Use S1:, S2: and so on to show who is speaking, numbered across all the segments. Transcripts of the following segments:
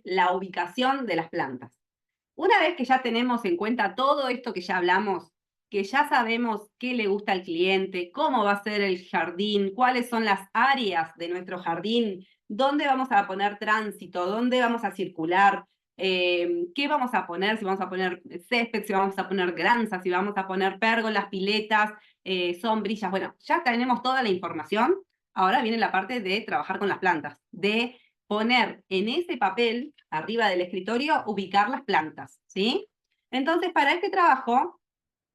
S1: la ubicación de las plantas. Una vez que ya tenemos en cuenta todo esto que ya hablamos, que ya sabemos qué le gusta al cliente, cómo va a ser el jardín, cuáles son las áreas de nuestro jardín, dónde vamos a poner tránsito, dónde vamos a circular, qué vamos a poner, si vamos a poner césped, si vamos a poner granzas, si vamos a poner pérgolas, piletas, sombrillas. Bueno, ya tenemos toda la información. Ahora viene la parte de trabajar con las plantas, de poner en ese papel, arriba del escritorio, ubicar las plantas, ¿sí? Entonces, para este trabajo,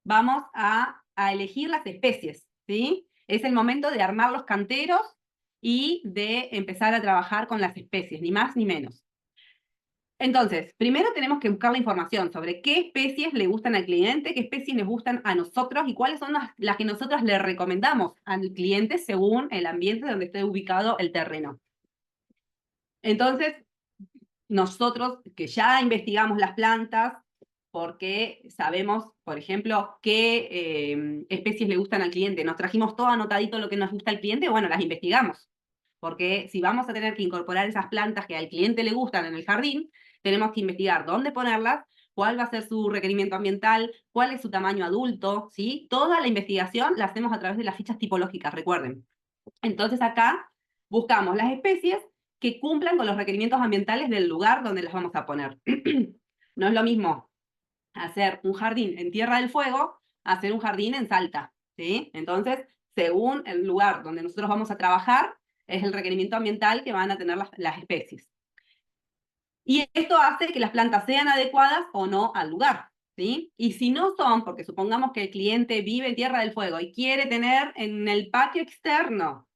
S1: vamos a elegir las especies, ¿sí? Es el momento de armar los canteros y de empezar a trabajar con las especies, ni más ni menos. Entonces, primero tenemos que buscar la información sobre qué especies le gustan al cliente, qué especies les gustan a nosotros y cuáles son las que nosotros le recomendamos al cliente según el ambiente donde esté ubicado el terreno. Entonces, nosotros que ya investigamos las plantas, porque sabemos, por ejemplo, qué especies le gustan al cliente, nos trajimos todo anotadito lo que nos gusta al cliente, bueno, las investigamos. Porque si vamos a tener que incorporar esas plantas que al cliente le gustan en el jardín, tenemos que investigar dónde ponerlas, cuál va a ser su requerimiento ambiental, cuál es su tamaño adulto, ¿sí? Toda la investigación la hacemos a través de las fichas tipológicas, recuerden. Entonces acá buscamos las especies que cumplan con los requerimientos ambientales del lugar donde las vamos a poner. No es lo mismo hacer un jardín en Tierra del Fuego a hacer un jardín en Salta, ¿sí? Entonces, según el lugar donde nosotros vamos a trabajar, es el requerimiento ambiental que van a tener las especies. Y esto hace que las plantas sean adecuadas o no al lugar, ¿sí? Y si no son, porque supongamos que el cliente vive en Tierra del Fuego y quiere tener en el patio externo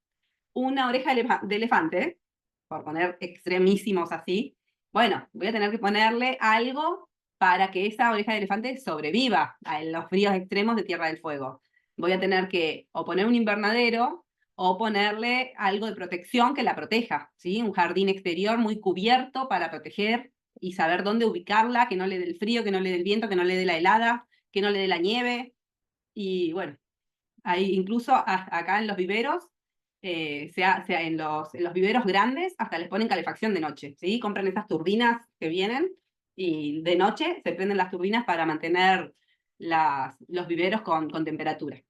S1: una oreja de elefante, por poner extremísimos así, bueno, voy a tener que ponerle algo para que esa oreja de elefante sobreviva a los fríos extremos de Tierra del Fuego. Voy a tener que o poner un invernadero o ponerle algo de protección que la proteja, ¿sí? Un jardín exterior muy cubierto para proteger y saber dónde ubicarla, que no le dé el frío, que no le dé el viento, que no le dé la helada, que no le dé la nieve. Y bueno, hay incluso acá en los viveros, sea en los viveros grandes, hasta les ponen calefacción de noche, ¿sí? Compran esas turbinas que vienen y de noche se prenden las turbinas para mantener los viveros con temperatura.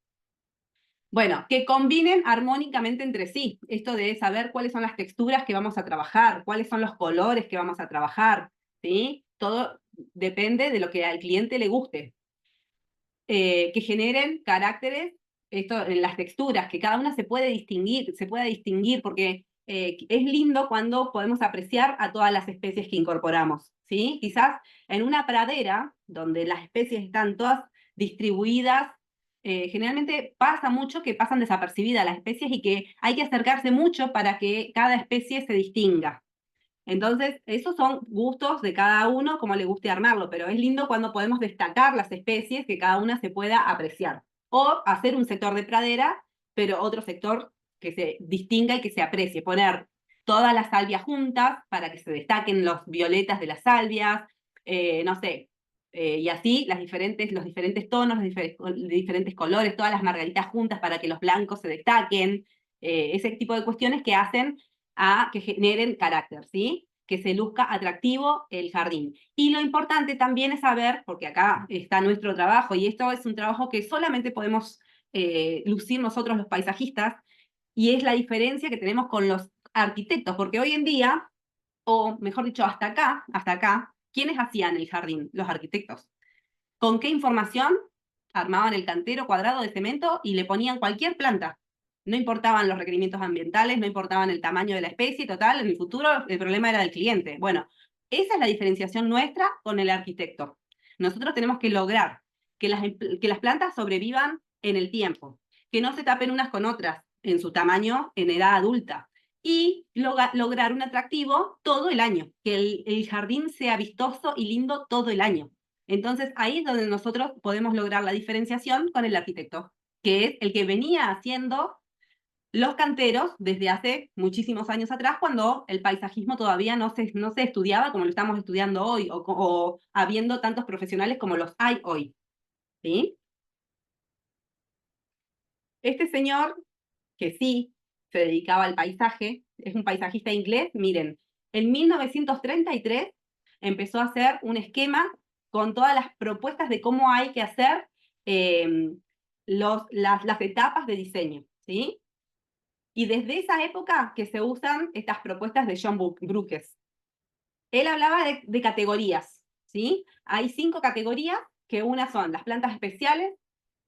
S1: Bueno, que combinen armónicamente entre sí. Esto de saber cuáles son las texturas que vamos a trabajar, cuáles son los colores que vamos a trabajar, ¿sí? Todo depende de lo que al cliente le guste. Que generen caracteres, esto en las texturas, que cada una se pueda distinguir porque es lindo cuando podemos apreciar a todas las especies que incorporamos, ¿sí? Quizás en una pradera, donde las especies están todas distribuidas, generalmente pasa mucho que pasan desapercibidas las especies y que hay que acercarse mucho para que cada especie se distinga. Entonces, esos son gustos de cada uno, como le guste armarlo, pero es lindo cuando podemos destacar las especies que cada una se pueda apreciar. O hacer un sector de pradera, pero otro sector que se distinga y que se aprecie. Poner todas las salvias juntas para que se destaquen los violetas de las salvias, no sé, y así los diferentes tonos, diferentes colores, todas las margaritas juntas para que los blancos se destaquen, ese tipo de cuestiones que hacen a que generen carácter, ¿sí? Que se luzca atractivo el jardín. Y lo importante también es saber, porque acá está nuestro trabajo, y esto es un trabajo que solamente podemos lucir nosotros los paisajistas, y es la diferencia que tenemos con los arquitectos, porque hoy en día, o mejor dicho, hasta acá, ¿quiénes hacían el jardín? Los arquitectos. ¿Con qué información? Armaban el cantero cuadrado de cemento y le ponían cualquier planta. No importaban los requerimientos ambientales, no importaban el tamaño de la especie, total, en el futuro el problema era del cliente. Bueno, esa es la diferenciación nuestra con el arquitecto. Nosotros tenemos que lograr que las plantas sobrevivan en el tiempo, que no se tapen unas con otras en su tamaño en edad adulta y lograr un atractivo todo el año, que el jardín sea vistoso y lindo todo el año. Entonces ahí es donde nosotros podemos lograr la diferenciación con el arquitecto, que es el que venía haciendo los canteros desde hace muchísimos años atrás, cuando el paisajismo todavía no se estudiaba como lo estamos estudiando hoy, o habiendo tantos profesionales como los hay hoy. ¿Sí? Este señor, que sí se dedicaba al paisaje, es un paisajista inglés, miren, En 1933 empezó a hacer un esquema con todas las propuestas de cómo hay que hacer las etapas de diseño, ¿sí? Y desde esa época que se usan estas propuestas de John Brookes. Él hablaba de categorías, ¿sí? Hay 5 categorías, que una son las plantas especiales,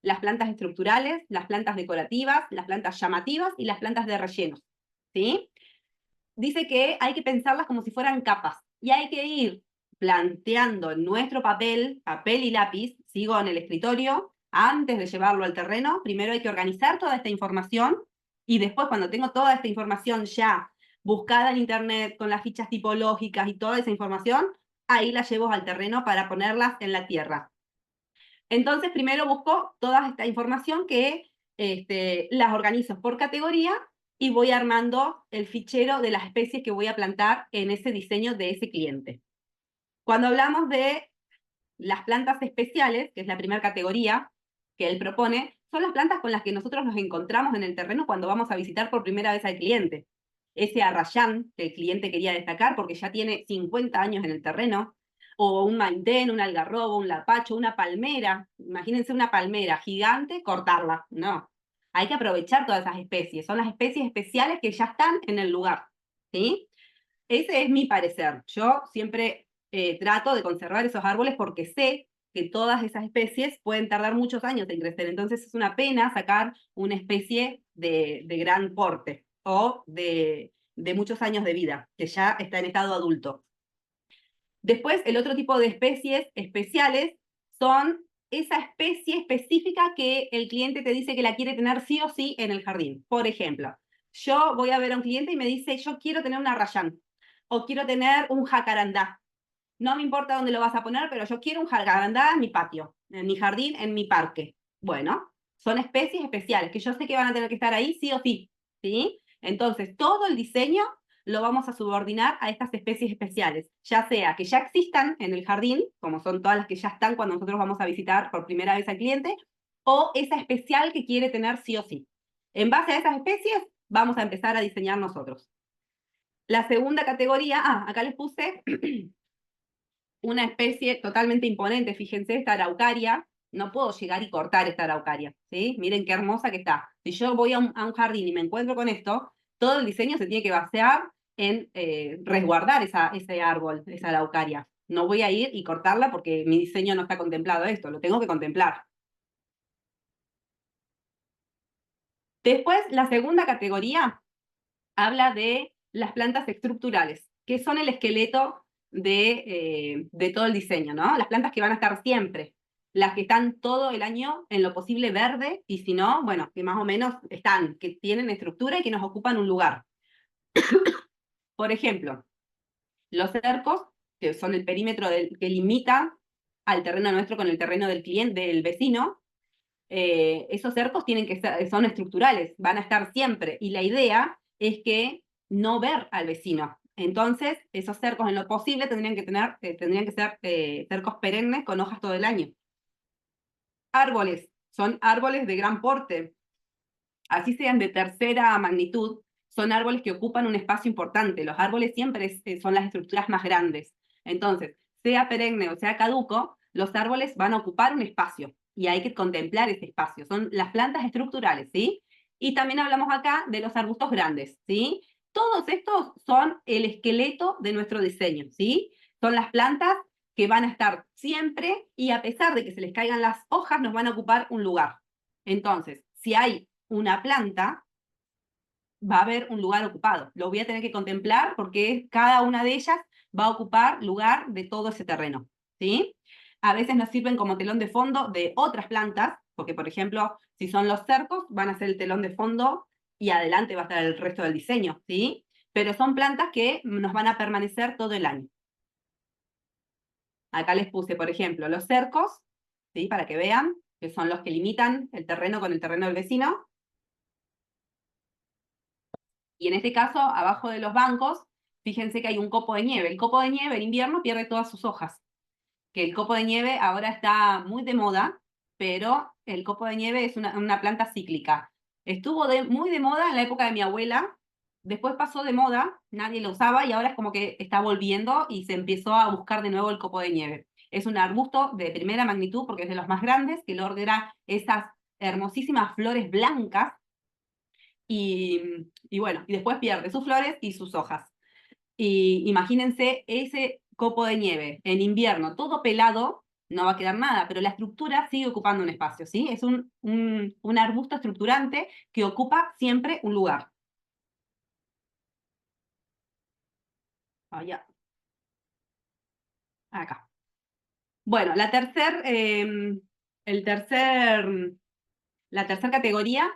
S1: las plantas estructurales, las plantas decorativas, las plantas llamativas y las plantas de rellenos, ¿sí? Dice que hay que pensarlas como si fueran capas y hay que ir planteando en nuestro papel y lápiz, sigo en el escritorio, antes de llevarlo al terreno, primero hay que organizar toda esta información y después cuando tengo toda esta información ya buscada en internet con las fichas tipológicas y toda esa información, ahí la llevo al terreno para ponerlas en la tierra. Entonces primero busco toda esta información que las organizo por categoría y voy armando el fichero de las especies que voy a plantar en ese diseño de ese cliente. Cuando hablamos de las plantas especiales, que es la primera categoría que él propone, son las plantas con las que nosotros nos encontramos en el terreno cuando vamos a visitar por primera vez al cliente. Ese arrayán que el cliente quería destacar porque ya tiene 50 años en el terreno, o un maitén, un algarrobo, un lapacho, una palmera. Imagínense una palmera gigante, cortarla. No, hay que aprovechar todas esas especies. Son las especies especiales que ya están en el lugar, ¿sí? Ese es mi parecer. Yo siempre trato de conservar esos árboles porque sé que todas esas especies pueden tardar muchos años en crecer. Entonces es una pena sacar una especie de gran porte o de muchos años de vida, que ya está en estado adulto. Después, el otro tipo de especies especiales son esa especie específica que el cliente te dice que la quiere tener sí o sí en el jardín. Por ejemplo, yo voy a ver a un cliente y me dice, yo quiero tener un arrayán o quiero tener un jacarandá. No me importa dónde lo vas a poner, pero yo quiero un jacarandá en mi patio, en mi jardín, en mi parque. Bueno, son especies especiales que yo sé que van a tener que estar ahí sí o sí, ¿sí? Entonces, todo el diseño lo vamos a subordinar a estas especies especiales, ya sea que ya existan en el jardín, como son todas las que ya están cuando nosotros vamos a visitar por primera vez al cliente, o esa especial que quiere tener sí o sí. En base a esas especies, vamos a empezar a diseñar nosotros. La segunda categoría, acá les puse una especie totalmente imponente, fíjense, esta araucaria, no puedo llegar y cortar esta araucaria, ¿sí? Miren qué hermosa que está. Si yo voy a un jardín y me encuentro con esto, todo el diseño se tiene que basear en resguardar ese árbol, esa araucaria. No voy a ir y cortarla porque mi diseño no está contemplado esto, lo tengo que contemplar. Después, la segunda categoría habla de las plantas estructurales, que son el esqueleto de todo el diseño, ¿no? Las plantas que van a estar siempre, las que están todo el año en lo posible verde, y si no, bueno, que más o menos están, que tienen estructura y que nos ocupan un lugar. Por ejemplo, los cercos, que son el perímetro que limita al terreno nuestro con el terreno del cliente, del vecino, esos cercos tienen que ser, son estructurales, van a estar siempre. Y la idea es que no ver al vecino. Entonces, esos cercos en lo posible tendrían que ser cercos perennes con hojas todo el año. Árboles, son árboles de gran porte, así sean de tercera magnitud, son árboles que ocupan un espacio importante. Los árboles siempre son las estructuras más grandes. Entonces, sea perenne o sea caduco, los árboles van a ocupar un espacio y hay que contemplar ese espacio. Son las plantas estructurales, ¿sí? Y también hablamos acá de los arbustos grandes, ¿sí? Todos estos son el esqueleto de nuestro diseño, ¿sí? Son las plantas que van a estar siempre y a pesar de que se les caigan las hojas, nos van a ocupar un lugar. Entonces, si hay una planta, va a haber un lugar ocupado. Lo voy a tener que contemplar porque cada una de ellas va a ocupar lugar de todo ese terreno, ¿sí? A veces nos sirven como telón de fondo de otras plantas, porque por ejemplo, si son los cercos, van a ser el telón de fondo y adelante va a estar el resto del diseño, ¿sí? Pero son plantas que nos van a permanecer todo el año. Acá les puse, por ejemplo, los cercos, ¿sí? Para que vean, que son los que limitan el terreno con el terreno del vecino. Y en este caso, abajo de los bancos, fíjense que hay un copo de nieve. El copo de nieve en invierno pierde todas sus hojas. Que el copo de nieve ahora está muy de moda, pero el copo de nieve es una planta cíclica. Estuvo muy de moda en la época de mi abuela, después pasó de moda, nadie lo usaba y ahora es como que está volviendo y se empezó a buscar de nuevo el copo de nieve. Es un arbusto de primera magnitud porque es de los más grandes, que logra esas hermosísimas flores blancas y bueno, y después pierde sus flores y sus hojas. Y imagínense ese copo de nieve en invierno, todo pelado, no va a quedar nada, pero la estructura sigue ocupando un espacio, ¿sí? Es un arbusto estructurante que ocupa siempre un lugar. Allá, acá. Bueno, el tercer, la tercera categoría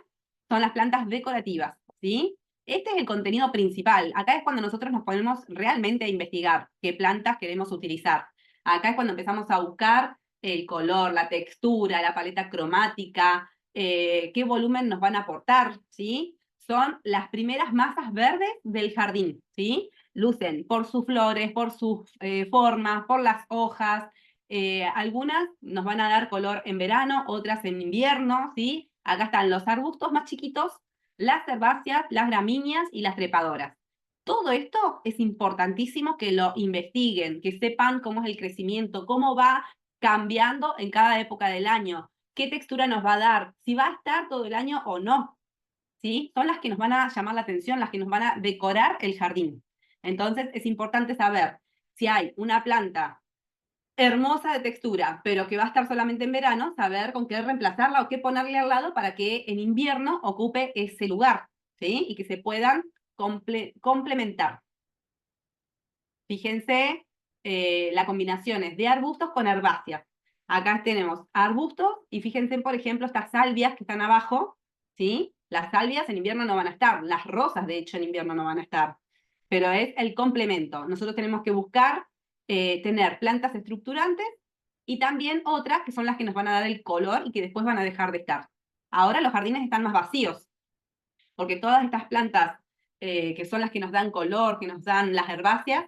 S1: son las plantas decorativas, ¿sí? Este es el contenido principal. Acá es cuando nosotros nos ponemos realmente a investigar qué plantas queremos utilizar. Acá es cuando empezamos a buscar el color, la textura, la paleta cromática, qué volumen nos van a aportar, ¿sí? Son las primeras masas verdes del jardín, ¿sí? Lucen por sus flores, por sus formas, por las hojas. Algunas nos van a dar color en verano, otras en invierno, ¿sí? Acá están los arbustos más chiquitos, las herbáceas, las gramíneas y las trepadoras. Todo esto es importantísimo que lo investiguen, que sepan cómo es el crecimiento, cómo va cambiando en cada época del año, qué textura nos va a dar, si va a estar todo el año o no, ¿sí? Son las que nos van a llamar la atención, las que nos van a decorar el jardín. Entonces es importante saber si hay una planta hermosa de textura, pero que va a estar solamente en verano, saber con qué reemplazarla o qué ponerle al lado para que en invierno ocupe ese lugar, ¿sí? Y que se puedan complementar. Fíjense las combinaciones de arbustos con herbáceas. Acá tenemos arbustos y fíjense, por ejemplo, estas salvias que están abajo, ¿sí? Las salvias en invierno no van a estar, las rosas, de hecho, en invierno no van a estar, pero es el complemento. Nosotros tenemos que buscar tener plantas estructurantes y también otras que son las que nos van a dar el color y que después van a dejar de estar. Ahora los jardines están más vacíos, porque todas estas plantas que son las que nos dan color, que nos dan las herbáceas,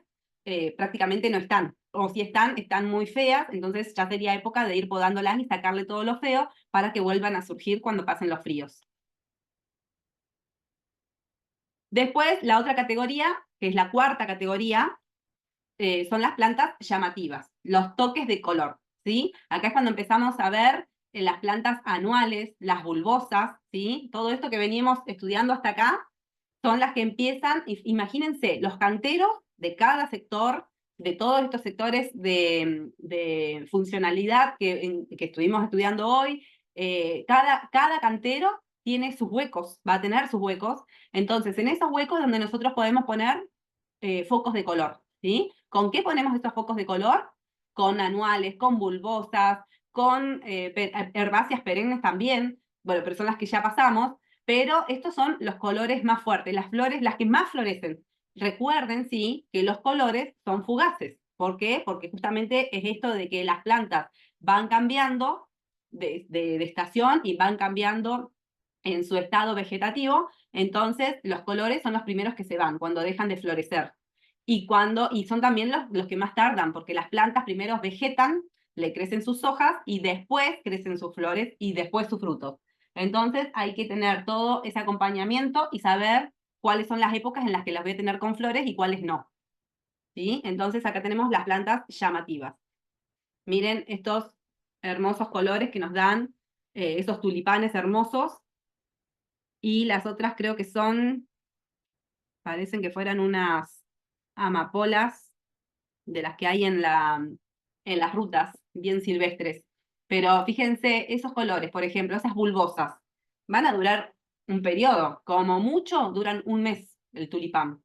S1: prácticamente no están. O si están, están muy feas, entonces ya sería época de ir podándolas y sacarle todo lo feo para que vuelvan a surgir cuando pasen los fríos. Después, la otra categoría, que es la cuarta categoría, son las plantas llamativas, los toques de color, ¿sí? Acá es cuando empezamos a ver las plantas anuales, las bulbosas, ¿sí? Todo esto que venimos estudiando hasta acá son las que empiezan, imagínense, los canteros de cada sector, de todos estos sectores de funcionalidad que estuvimos estudiando hoy, cada cantero tiene sus huecos, va a tener sus huecos, entonces en esos huecos donde nosotros podemos poner focos de color, ¿sí? ¿Con qué ponemos estos focos de color? Con anuales, con bulbosas, con herbáceas perennes también, bueno, pero son las que ya pasamos, pero estos son los colores más fuertes, las flores, las que más florecen. Recuerden, sí, que los colores son fugaces. ¿Por qué? Porque justamente es esto de que las plantas van cambiando de estación y van cambiando en su estado vegetativo, entonces los colores son los primeros que se van cuando dejan de florecer. Y son también los que más tardan, porque las plantas primero vegetan, le crecen sus hojas y después crecen sus flores y después sus frutos. Entonces hay que tener todo ese acompañamiento y saber cuáles son las épocas en las que las voy a tener con flores y cuáles no. ¿Sí? Entonces acá tenemos las plantas llamativas. Miren estos hermosos colores que nos dan esos tulipanes hermosos. Y las otras creo que parecen que fueran unas amapolas de las que hay en las rutas, bien silvestres. Pero fíjense, esos colores, por ejemplo, esas bulbosas, van a durar un periodo, como mucho duran un mes el tulipán.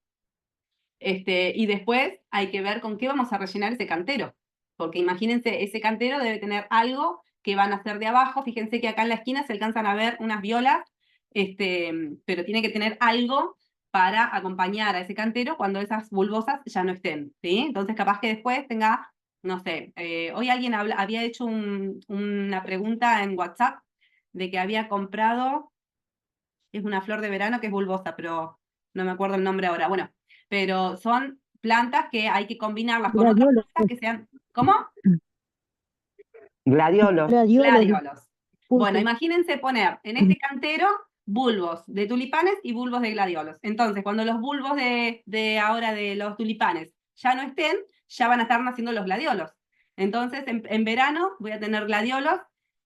S1: Y después hay que ver con qué vamos a rellenar ese cantero, porque imagínense, ese cantero debe tener algo que van a hacer de abajo. Fíjense que acá en la esquina se alcanzan a ver unas violas, pero tiene que tener algo para acompañar a ese cantero cuando esas bulbosas ya no estén, ¿sí? Entonces capaz que después tenga, no sé, hoy alguien había hecho una pregunta en WhatsApp de que había comprado, es una flor de verano que es bulbosa, pero no me acuerdo el nombre ahora. Bueno, pero son plantas que hay que combinarlas con otras
S2: Gladiolos,
S1: plantas que sean, ¿cómo?
S3: Gladiolos.
S2: gladiolos,
S1: Gladiolos. Bueno,
S2: puse.
S1: imagínense poner en este cantero bulbos de tulipanes y bulbos de gladiolos. Entonces, cuando los bulbos de ahora de los tulipanes ya no estén, ya van a estar naciendo los gladiolos. Entonces, en verano voy a tener gladiolos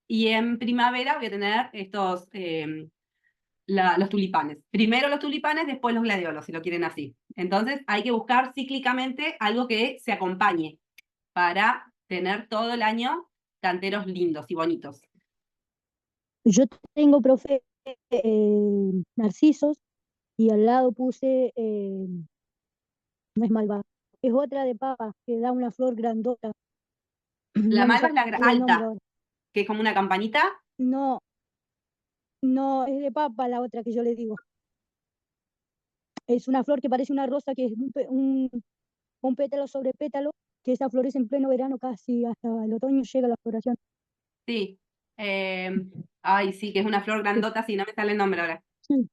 S1: y en primavera voy a tener estos, los tulipanes. Primero los tulipanes, después los gladiolos, si lo quieren así. Entonces, hay que buscar cíclicamente algo que se acompañe para tener todo el año canteros lindos y bonitos.
S2: Yo tengo, profe, narcisos y al lado puse, no es malva, es otra de papa que da una flor grandota.
S1: La
S2: No me
S1: malva
S2: sale
S1: es la
S2: el nombre
S1: alta,
S2: ahora.
S1: que es como una campanita.
S2: No, no, es de papa la otra que yo le digo. Es una flor que parece una rosa, que es un pétalo sobre pétalo, que esa florece en pleno verano, casi hasta el otoño llega la floración.
S1: Sí. Ay, sí, que es una flor
S2: Que-
S1: grandota, sí, no me sale el nombre ahora.
S2: sí,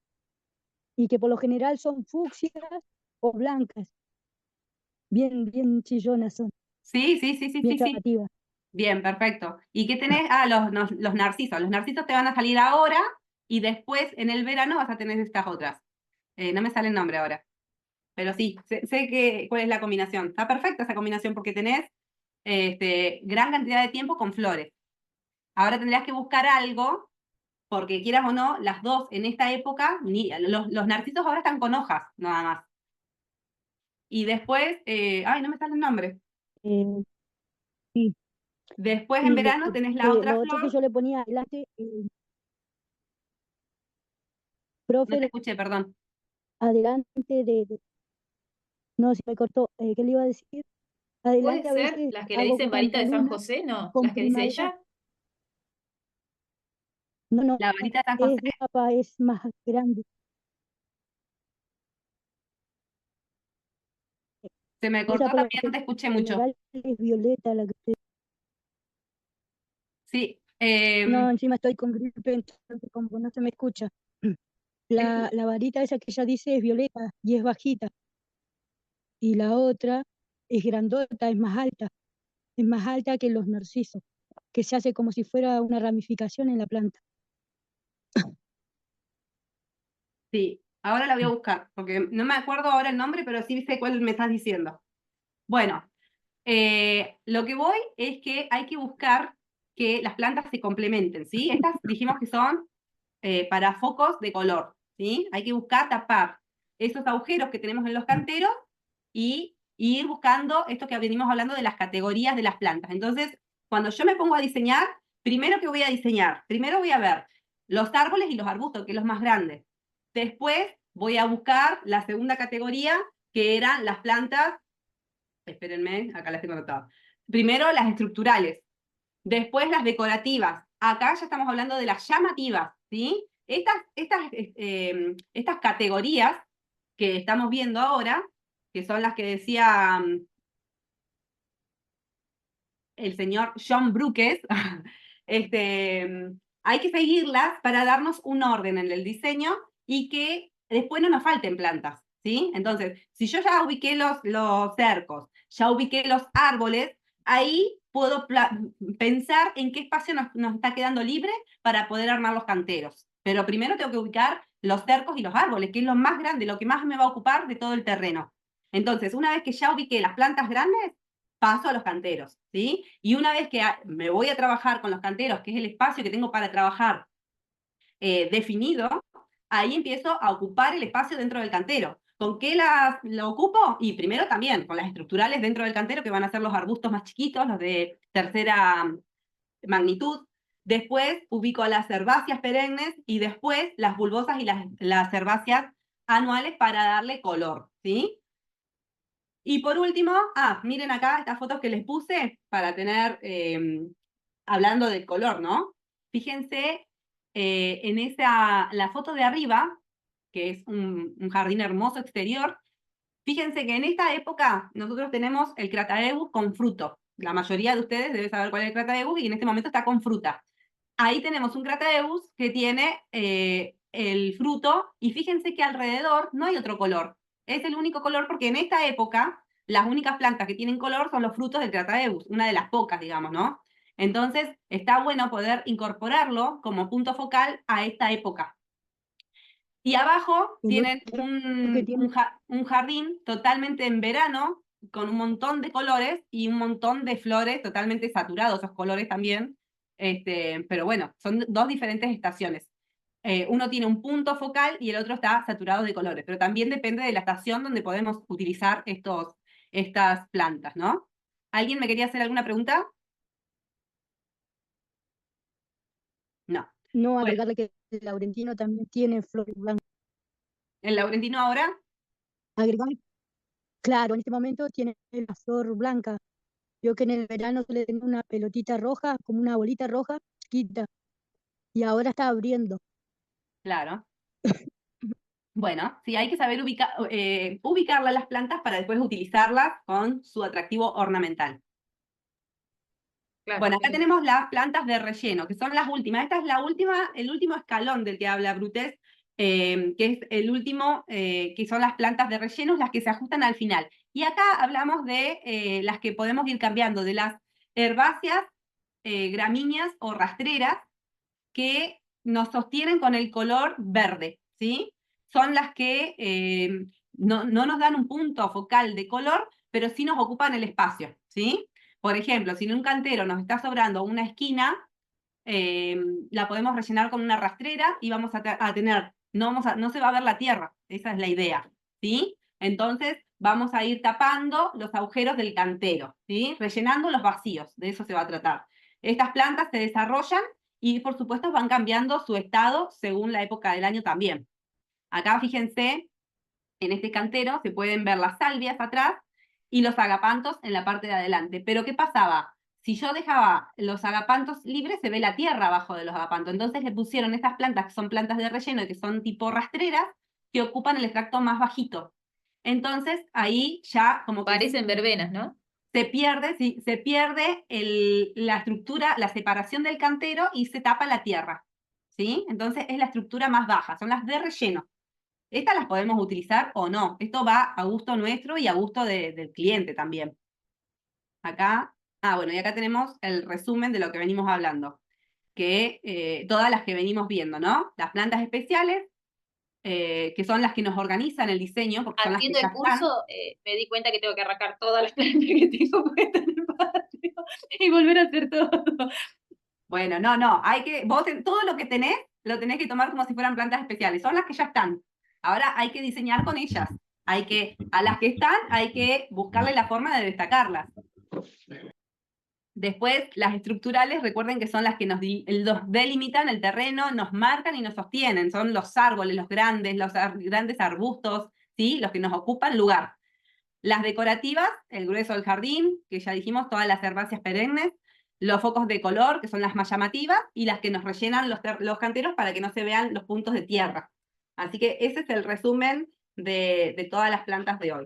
S2: y que por lo general son fucsias o blancas, bien chillonas son,
S1: Sí, sí, sí, sí,
S2: bien
S1: sí, sí.
S2: llamativas.
S1: Bien, perfecto. ¿Y qué tenés? Ah, los narcisos. Los narcisos te van a salir ahora y después en el verano vas a tener estas otras. No me sale el nombre ahora. Pero sí, sé cuál es la combinación. Está perfecta esa combinación porque tenés gran cantidad de tiempo con flores. Ahora tendrías que buscar algo, porque quieras o no, las dos en esta época, los narcisos ahora están con hojas, nada más. Y después, ay, no me sale el nombre.
S2: Eh, sí.
S1: Después en
S2: Y
S1: verano tenés la otra
S2: lo otro que
S1: flor.
S2: yo le ponía adelante,
S1: No
S2: profe,
S1: te escuché, perdón.
S2: adelante no, se me cortó, ¿qué le iba a decir?
S3: Puede
S2: Adelante a
S3: ser
S2: veces
S3: las que le
S2: hago
S3: dicen varita de San
S2: cantaluna
S3: José, ¿no?
S2: con
S3: Las que dice
S2: primavera.
S3: ella.
S2: No, no,
S1: La varita de San José.
S2: es de papa, es más grande.
S1: Se me
S2: Esa
S1: cortó
S2: por lo
S1: también, no te escuché mucho.
S2: general es violeta la que
S1: Sí,
S2: no, encima estoy con gripe, entonces como que no se me escucha. La varita esa que ella dice es violeta y es bajita. Y la otra es grandota, es más alta que los narcisos, que se hace como si fuera una ramificación en la planta.
S1: sí. Ahora la voy a buscar, porque no me acuerdo ahora el nombre, pero sí sé cuál me estás diciendo. Bueno, lo que voy es que hay que buscar que las plantas se complementen, ¿sí? Estas dijimos que son para focos de color, ¿sí? Hay que buscar tapar esos agujeros que tenemos en los canteros y ir buscando esto que venimos hablando de las categorías de las plantas. Entonces, cuando yo me pongo a diseñar, primero que voy a diseñar, primero voy a ver los árboles y los arbustos, que es los más grandes. Después voy a buscar la segunda categoría, que eran las plantas, espérenme, acá las tengo anotadas. Primero las estructurales, después las decorativas. Acá ya estamos hablando de las llamativas, ¿sí? Estas categorías que estamos viendo ahora, que son las que decía el señor John Brookes, hay que seguirlas para darnos un orden en el diseño y que después no nos falten plantas, ¿sí? Entonces, si yo ya ubiqué los cercos, ya ubiqué los árboles, ahí puedo pensar en qué espacio nos está quedando libre para poder armar los canteros. Pero primero tengo que ubicar los cercos y los árboles, que es lo más grande, lo que más me va a ocupar de todo el terreno. Entonces, una vez que ya ubiqué las plantas grandes, paso a los canteros, ¿sí? Y una vez que me voy a trabajar con los canteros, que es el espacio que tengo para trabajar definido, ahí empiezo a ocupar el espacio dentro del cantero. ¿Con qué lo ocupo? Y primero también con las estructurales dentro del cantero, que van a ser los arbustos más chiquitos, los de tercera magnitud. Después ubico a las herbáceas perennes y después las bulbosas y las herbáceas anuales para darle color, ¿sí? Y por último, miren acá estas fotos que les puse para tener, hablando del color, ¿no? Fíjense en la foto de arriba, que es un jardín hermoso exterior, fíjense que en esta época nosotros tenemos el Crataegus con fruto. La mayoría de ustedes deben saber cuál es el Crataegus y en este momento está con fruta. Ahí tenemos un Crataegus que tiene el fruto y fíjense que alrededor no hay otro color. Es el único color porque en esta época las únicas plantas que tienen color son los frutos del Crataegus, una de las pocas, digamos, ¿no? Entonces está bueno poder incorporarlo como punto focal a esta época. Y abajo
S2: Y
S1: tienen
S2: que tiene,
S1: un jardín totalmente en verano, con un montón de colores y un montón de flores totalmente saturados, esos colores también. Pero bueno, son dos diferentes estaciones. Uno tiene un punto focal y el otro está saturado de colores, pero también depende de la estación donde podemos utilizar estas plantas, ¿no? ¿Alguien me quería hacer alguna pregunta? No.
S2: no
S1: Bueno,
S2: agregarle que el laurentino también tiene flores blancas.
S1: el laurentino ahora,
S2: Agregar, claro, en este momento tiene la flor blanca. Yo que en el verano suele tener una pelotita roja, como una bolita roja, chiquita, y ahora está abriendo.
S1: claro. Bueno, sí, hay que saber ubicarlas las plantas para después utilizarlas con su atractivo ornamental.
S3: Claro,
S1: Bueno,
S3: sí,
S1: acá
S3: sí.
S1: tenemos las plantas de relleno, que son las últimas. Esta es la última, el último escalón del que habla Brutes, que es el último, que son las plantas de relleno, las que se ajustan al final. Y acá hablamos de las que podemos ir cambiando, de las herbáceas, gramíneas o rastreras, que nos sostienen con el color verde, ¿sí? Son las que no nos dan un punto focal de color, pero sí nos ocupan el espacio, ¿sí? Por ejemplo, si en un cantero nos está sobrando una esquina, la podemos rellenar con una rastrera y vamos a tener, no se va a ver la tierra, esa es la idea, ¿sí? Entonces vamos a ir tapando los agujeros del cantero, ¿sí? Rellenando los vacíos, de eso se va a tratar. Estas plantas se desarrollan y por supuesto van cambiando su estado según la época del año también. Acá fíjense, en este cantero se pueden ver las salvias atrás y los agapantos en la parte de adelante. Pero ¿qué pasaba? Si yo dejaba los agapantos libres, se ve la tierra abajo de los agapantos. Entonces le pusieron estas plantas que son plantas de relleno y que son tipo rastreras, que ocupan el extracto más bajito. Entonces ahí ya como que
S3: Parecen verbenas, ¿no?
S1: sí, se pierde la estructura, la separación del cantero y se tapa la tierra. ¿Sí? Entonces es la estructura más baja, son las de relleno. Estas las podemos utilizar o no. Esto va a gusto nuestro y a gusto del cliente también. Acá, bueno, y acá tenemos el resumen de lo que venimos hablando. Que todas las que venimos viendo, ¿no? Las plantas especiales, que son las que nos organizan el diseño, porque son las que
S3: Haciendo
S1: ya
S3: el
S1: están.
S3: curso, me di cuenta que tengo que arrancar todas las plantas que tengo puestas en el patio y volver a hacer todo.
S1: Bueno, no, todo lo que tenés, lo tenés que tomar como si fueran plantas especiales. Son las que ya están. Ahora hay que diseñar con ellas. A las que están, hay que buscarle la forma de destacarlas. Después, las estructurales, recuerden que son las que nos delimitan el terreno, nos marcan y nos sostienen. Son los árboles, los grandes arbustos, ¿sí? Los que nos ocupan lugar. Las decorativas, el grueso del jardín, que ya dijimos, todas las herbáceas perennes, los focos de color, que son las más llamativas, y las que nos rellenan los canteros para que no se vean los puntos de tierra. Así que ese es el resumen de todas las plantas de hoy.